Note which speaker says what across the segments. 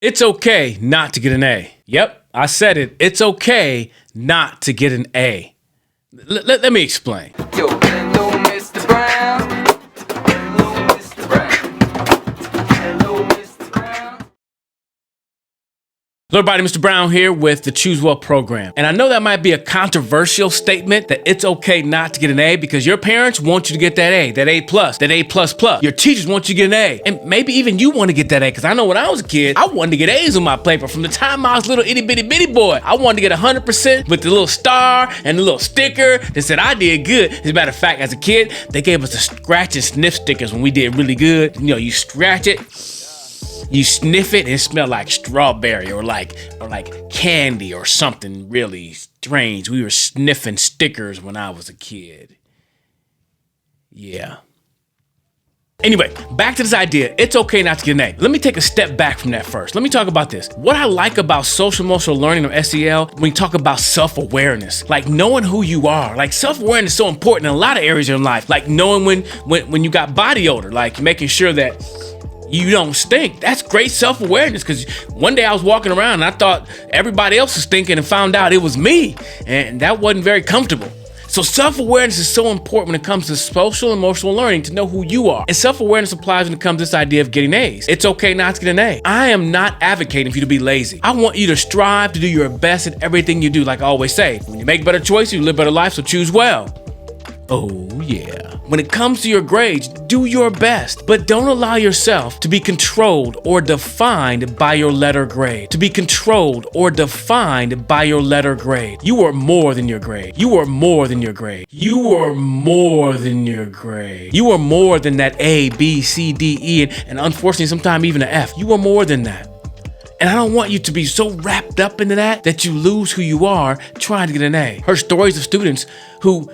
Speaker 1: It's okay not to get an A. Yep, I said it. It's okay not to get an A. Let me explain.
Speaker 2: Yo, hello, Mr. Brown. Hello, Mr. Brown. Hello, Mr. Brown.
Speaker 1: Hello everybody, Mr. Brown here with the Choose Well program. And I know that might be a controversial statement that it's okay not to get an A because your parents want you to get that A, that A+, that A++. Your teachers want you to get an A. And maybe even you want to get that A because I know when I was a kid, I wanted to get A's on my paper. From the time I was a little itty bitty bitty boy, I wanted to get 100% with the little star and the little sticker that said I did good. As a matter of fact, as a kid, they gave us the scratch-and-sniff stickers when we did really good. You know, you scratch it, you sniff it, and it smelled like strawberry or like candy or something really strange. We were sniffing stickers when I was a kid. Yeah. Anyway, back to this idea, it's okay not to get an A. Let me take a step back from that first. Let me talk about this. What I like about social emotional learning or SEL, when we talk about self-awareness, like knowing who you are. Like self-awareness is so important in a lot of areas of your life. Like knowing when you got body odor, like making sure that you don't stink. That's great self-awareness because one day I was walking around and I thought everybody else was stinking and found out it was me. And that wasn't very comfortable. So self-awareness is so important when it comes to social emotional learning to know who you are. And self-awareness applies when it comes to this idea of getting A's. It's okay not to get an A. I am not advocating for you to be lazy. I want you to strive to do your best at everything you do. Like I always say, when you make better choices, you live better life, so choose well. Oh yeah. When it comes to your grades, do your best, but don't allow yourself to be controlled or defined by your letter grade. To be controlled or defined by your letter grade. You are more than your grade. You are more than your grade. You are more than your grade. You are more than that A, B, C, D, E, and unfortunately sometimes even an F. You are more than that. And I don't want you to be so wrapped up into that you lose who you are trying to get an A. Heard stories of students who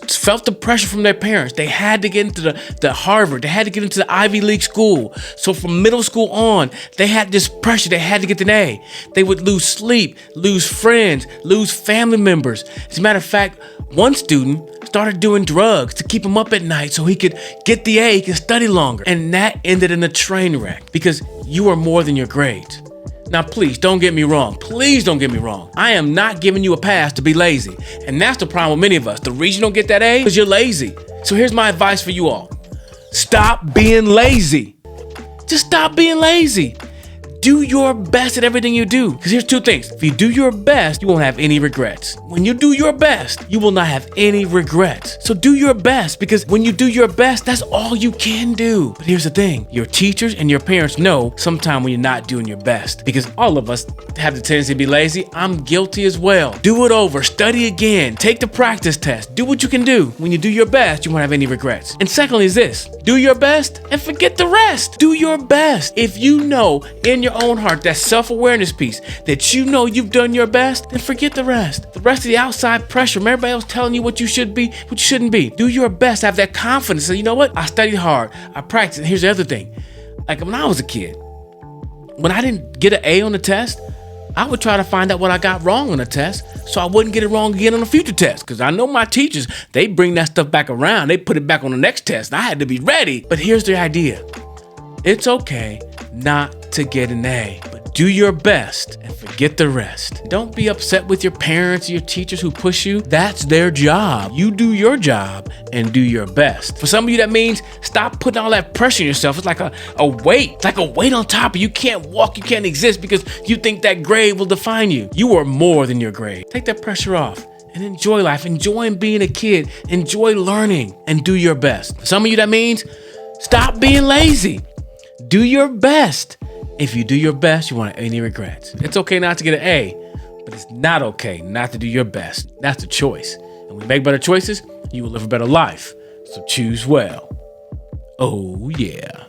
Speaker 1: felt the pressure from their parents. They had to get into the Harvard. They had to get into the Ivy League school. So from middle school on, they had this pressure. They had to get an A. They would lose sleep, lose friends, lose family members. As a matter of fact, one student started doing drugs to keep him up at night so he could get the A, he could study longer. And that ended in a train wreck because you are more than your grades. Now, please don't get me wrong. Please don't get me wrong. I am not giving you a pass to be lazy. And that's the problem with many of us. The reason you don't get that A is you're lazy. So here's my advice for you all. Stop being lazy. Just stop being lazy. Do your best at everything you do. Because here's two things. If you do your best, you won't have any regrets. When you do your best, you will not have any regrets. So do your best because when you do your best, that's all you can do. But here's the thing. Your teachers and your parents know sometime when you're not doing your best because all of us have the tendency to be lazy. I'm guilty as well. Do it over. Study again. Take the practice test. Do what you can do. When you do your best, you won't have any regrets. And secondly is this. Do your best and forget the rest. Do your best. If you know in your own heart, that self-awareness piece, that you know you've done your best, then forget the rest. The rest of the outside pressure, from everybody else telling you what you should be, what you shouldn't be. Do your best. Have that confidence. Say, you know what? I studied hard. I practiced. And here's the other thing. Like when I was a kid, when I didn't get an A on the test, I would try to find out what I got wrong on the test so I wouldn't get it wrong again on a future test. Because I know my teachers, they bring that stuff back around. They put it back on the next test. And I had to be ready. But here's the idea. It's okay not to get an A, but do your best and forget the rest. Don't be upset with your parents or your teachers who push you. That's their job. You do your job and do your best. For some of you, that means stop putting all that pressure on yourself. It's like a weight. It's like a weight on top of you. You can't walk, you can't exist because you think that grade will define you. You are more than your grade. Take that pressure off and enjoy life. Enjoy being a kid. Enjoy learning and do your best. For some of you, that means stop being lazy. Do your best. If you do your best, you won't have any regrets. It's okay not to get an A, but it's not okay not to do your best. That's the choice. And when you make better choices, you will live a better life. So choose well. Oh yeah.